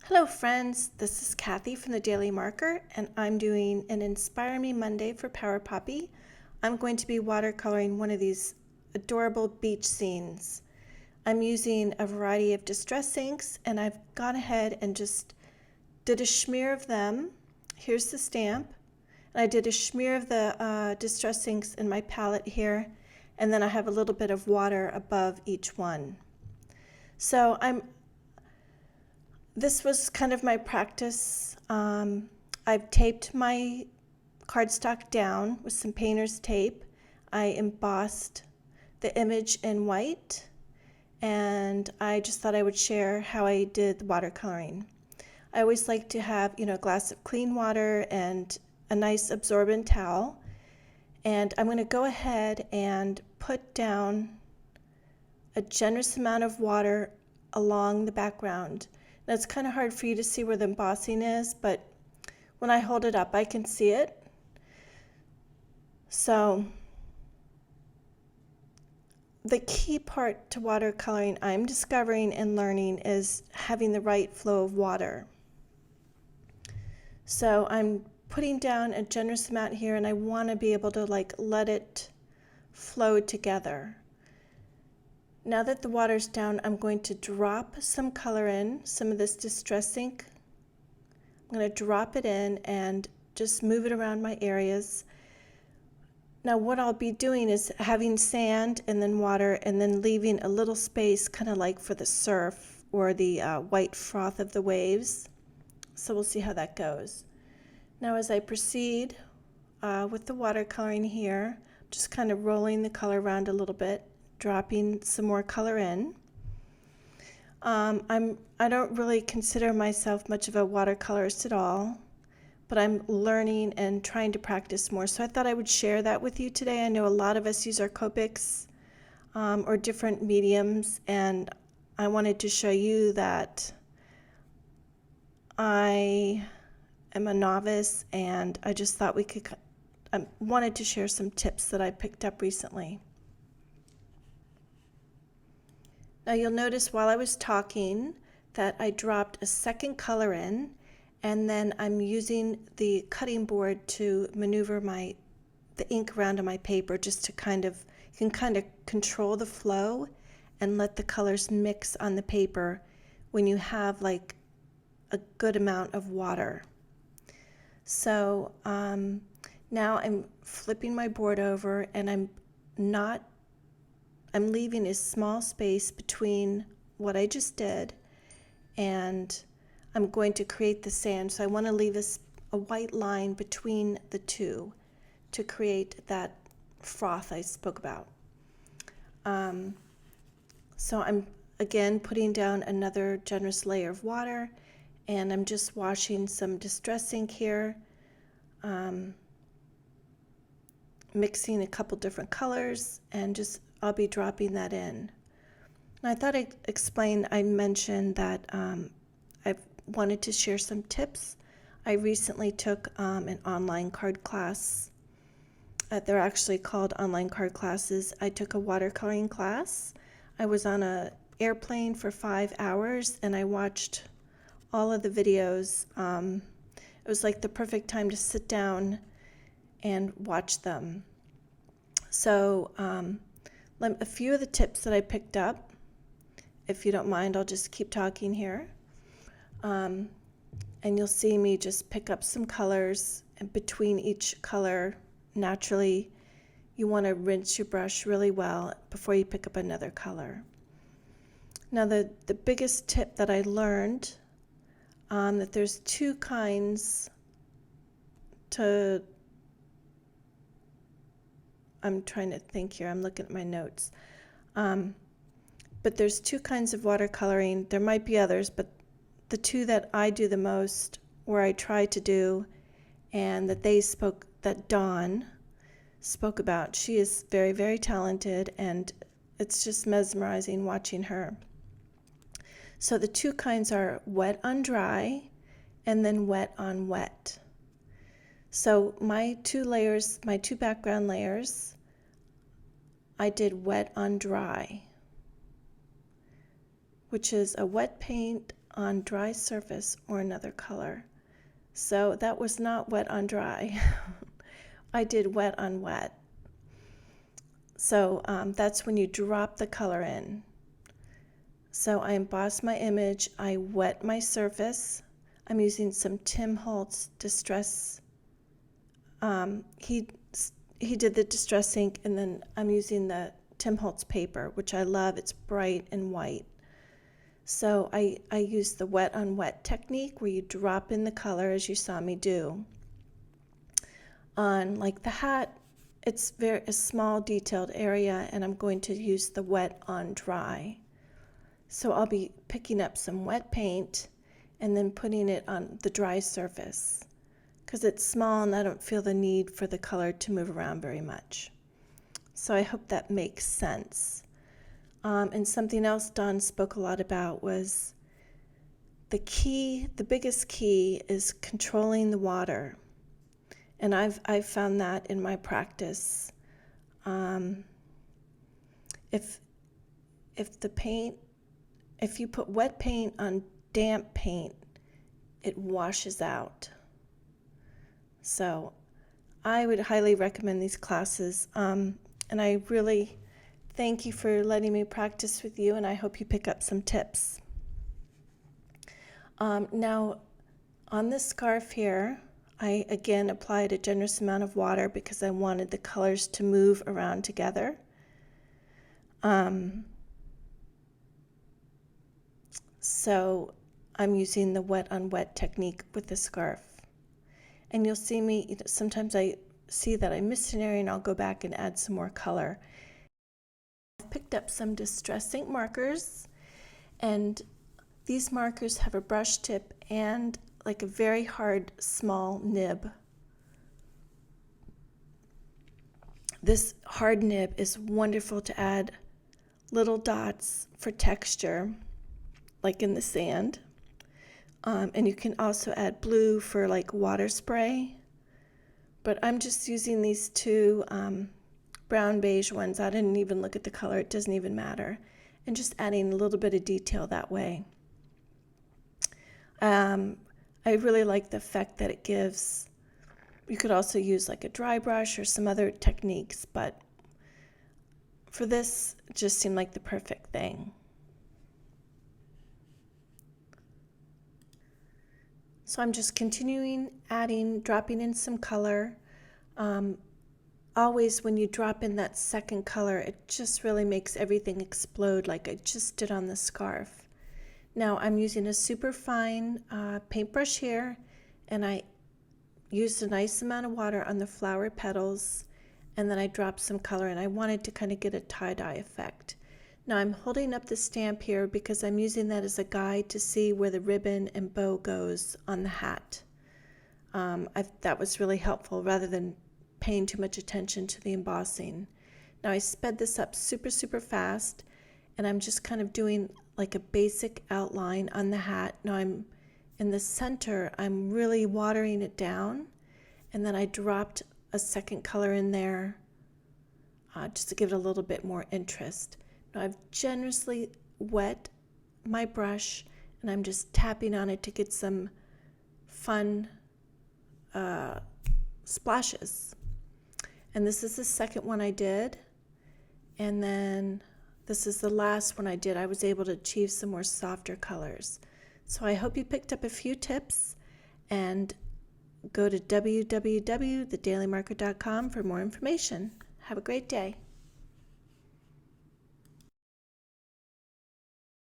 Hello friends, this is Kathy from the Daily Marker and I'm doing an Inspire Me Monday for Power Poppy. I'm going to be watercoloring one of these adorable beach scenes. I'm using a variety of distress inks and I've gone ahead and just did a smear of them. Here's the stamp. And I did a smear of the distress inks in my palette here, and then I have a little bit of water above each one. So this was kind of my practice. I've taped my cardstock down with some painter's tape. I embossed the image in white, and I just thought I would share how I did the watercoloring. I always like to have, a glass of clean water and a nice absorbent towel. And I'm going to go ahead and put down a generous amount of water along the background. Now it's kind of hard for you to see where the embossing is, but when I hold it up, I can see it. So the key part to watercoloring I'm discovering and learning is having the right flow of water. So I'm putting down a generous amount here, and I want to be able to let it flow together. Now that the water's down, I'm going to drop some color in, some of this distress ink. I'm going to drop it in and just move it around my areas. Now what I'll be doing is having sand and then water and then leaving a little space kind of like for the surf or the white froth of the waves. So we'll see how that goes. Now as I proceed with the watercoloring here, I'm just kind of rolling the color around a little bit, dropping some more color in. I don't really consider myself much of a watercolorist at all, but I'm learning and trying to practice more. So I thought I would share that with you today. I know a lot of us use our Copics or different mediums, and I wanted to show you that I am a novice, and I just thought I wanted to share some tips that I picked up recently. Now you'll notice while I was talking that I dropped a second color in, and then I'm using the cutting board to maneuver the ink around on my paper just to you can kind of control the flow and let the colors mix on the paper when you have like a good amount of water. So now I'm flipping my board over, and I'm leaving a small space between what I just did, and I'm going to create the sand. So I want to leave a white line between the two to create that froth I spoke about. So I'm again putting down another generous layer of water, and I'm just washing some distress ink here, mixing a couple different colors, and I'll be dropping that in. And I thought I mentioned that I wanted to share some tips. I recently took an online card class. They're actually called online card classes. I took a watercoloring class. I was on an airplane for 5 hours, and I watched all of the videos. It was like the perfect time to sit down and watch them. So a few of the tips that I picked up, if you don't mind, I'll just keep talking here. And you'll see me just pick up some colors, and between each color, naturally, you want to rinse your brush really well before you pick up another color. Now the biggest tip that I learned, that there's two kinds I'm trying to think here, I'm looking at my notes. But there's two kinds of watercoloring. There might be others, but the two that I do the most, or I try to do, and that Dawn spoke about. She is very, very talented, and it's just mesmerizing watching her. So the two kinds are wet on dry and then wet on wet. So my two background layers, I did wet on dry, which is a wet paint on dry surface or another color. So that was not wet on dry. I did wet on wet. So that's when you drop the color in. So I embossed my image, I wet my surface. I'm using some Tim Holtz Distress. He did the Distress ink, and then I'm using the Tim Holtz paper, which I love. It's bright and white. So I use the wet on wet technique where you drop in the color as you saw me do. On like the hat, it's a small detailed area, and I'm going to use the wet on dry. So I'll be picking up some wet paint and then putting it on the dry surface because it's small and I don't feel the need for the color to move around very much. So I hope that makes sense. And something else Don spoke a lot about was the biggest key is controlling the water. And I've found that in my practice. If you put wet paint on damp paint, it washes out. So I would highly recommend these classes. And I really thank you for letting me practice with you, and I hope you pick up some tips. Now, on this scarf here, I again applied a generous amount of water because I wanted the colors to move around together. So I'm using the wet on wet technique with the scarf. And you'll see me, sometimes I see that I missed an area and I'll go back and add some more color. I've picked up some Distress ink markers, and these markers have a brush tip and like a very hard small nib. This hard nib is wonderful to add little dots for texture, like in the sand. And you can also add blue for like water spray. But I'm just using these two brown beige ones. I didn't even look at the color, it doesn't even matter. And just adding a little bit of detail that way. I really like the effect that it gives. You could also use like a dry brush or some other techniques, but for this, it just seemed like the perfect thing. So I'm just continuing dropping in some color. Always when you drop in that second color, it just really makes everything explode like I just did on the scarf. Now I'm using a super fine paintbrush here, and I used a nice amount of water on the flower petals, and then I dropped some color, and I wanted to kind of get a tie-dye effect. Now I'm holding up the stamp here because I'm using that as a guide to see where the ribbon and bow goes on the hat. That was really helpful rather than paying too much attention to the embossing. Now I sped this up super, super fast, and I'm just kind of doing like a basic outline on the hat. Now I'm in the center, I'm really watering it down, and then I dropped a second color in there just to give it a little bit more interest. Now I've generously wet my brush, and I'm just tapping on it to get some fun splashes. And this is the second one I did, and then this is the last one I did. I was able to achieve some more softer colors. So I hope you picked up a few tips, and go to www.thedailymarker.com for more information. Have a great day.